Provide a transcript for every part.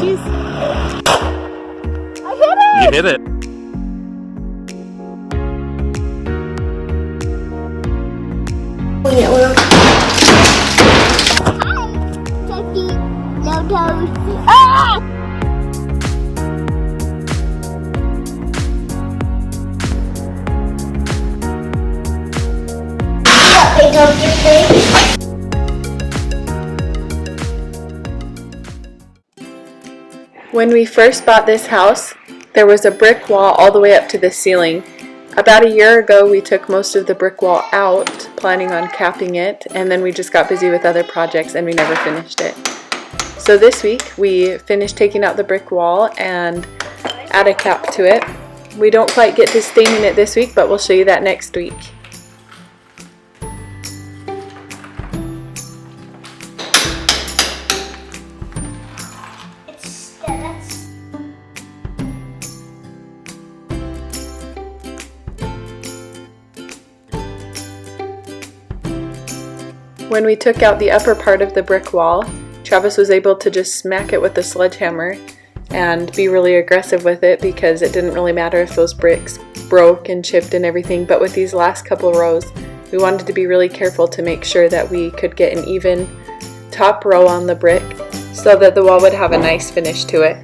edges. I hit it! You hit it. Ah! When we first bought this house, there was a brick wall all the way up to the ceiling. About a year ago, we took most of the brick wall out, planning on capping it, and then we just got busy with other projects and we never finished it. So this week, we finished taking out the brick wall and add a cap to it. We don't quite get to staining it this week, but we'll show you that next week. When we took out the upper part of the brick wall, Travis was able to just smack it with a sledgehammer and be really aggressive with it because it didn't really matter if those bricks broke and chipped and everything. But with these last couple rows, we wanted to be really careful to make sure that we could get an even top row on the brick so that the wall would have a nice finish to it.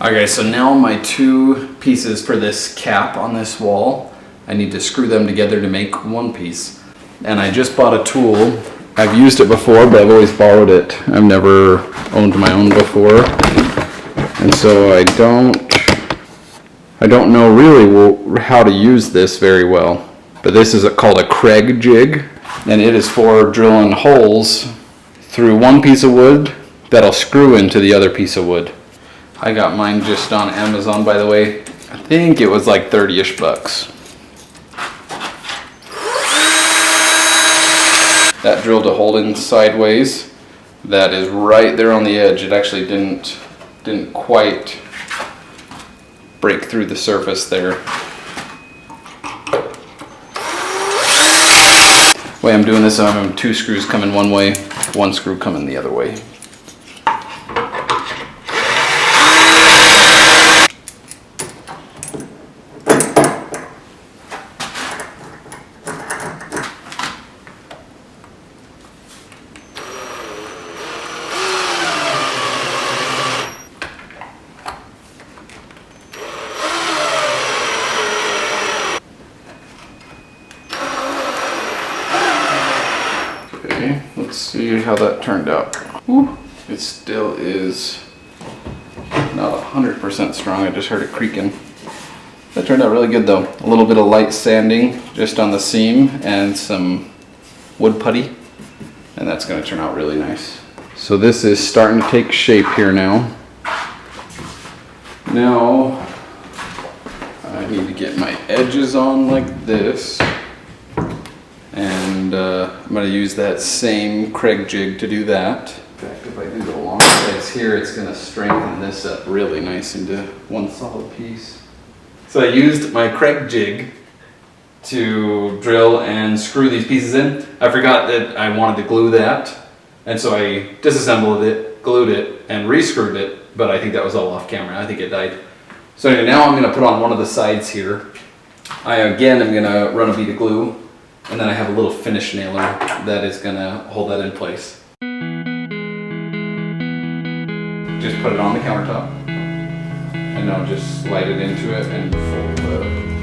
Okay, so now my two pieces for this cap on this wall, I need to screw them together to make one piece. And I just bought a tool. I've used it before, but I've always borrowed it. I've never owned my own before. And so I don't know really how to use this very well. But this is called a Kreg jig, and it is for drilling holes through one piece of wood that'll screw into the other piece of wood. I got mine just on Amazon, by the way. I think it was like 30-ish bucks. That drilled a hole in sideways. That is right there on the edge. It actually didn't quite break through the surface there. The way I'm doing this, I'm having two screws coming one way, one screw coming the other way. Okay, let's see how that turned out. Whew. It still is not 100% strong. I just heard it creaking. That turned out really good though. A little bit of light sanding just on the seam and some wood putty, and that's going to turn out really nice. So this is starting to take shape here now. Now I need to get my edges on like this. And I'm going to use that same Kreg jig to do that. In fact, if I do the long sides here, it's going to strengthen this up really nice into one solid piece. So I used my Kreg jig to drill and screw these pieces in. I forgot that I wanted to glue that, and so I disassembled it, glued it, and re-screwed it, but I think that was all off camera. I think it died. So anyway, now I'm going to put on one of the sides here. Again, I'm going to run a bead of glue. And then I have a little finish nailer that is going to hold that in place. Just put it on the countertop. And now just slide it into it and fold it up.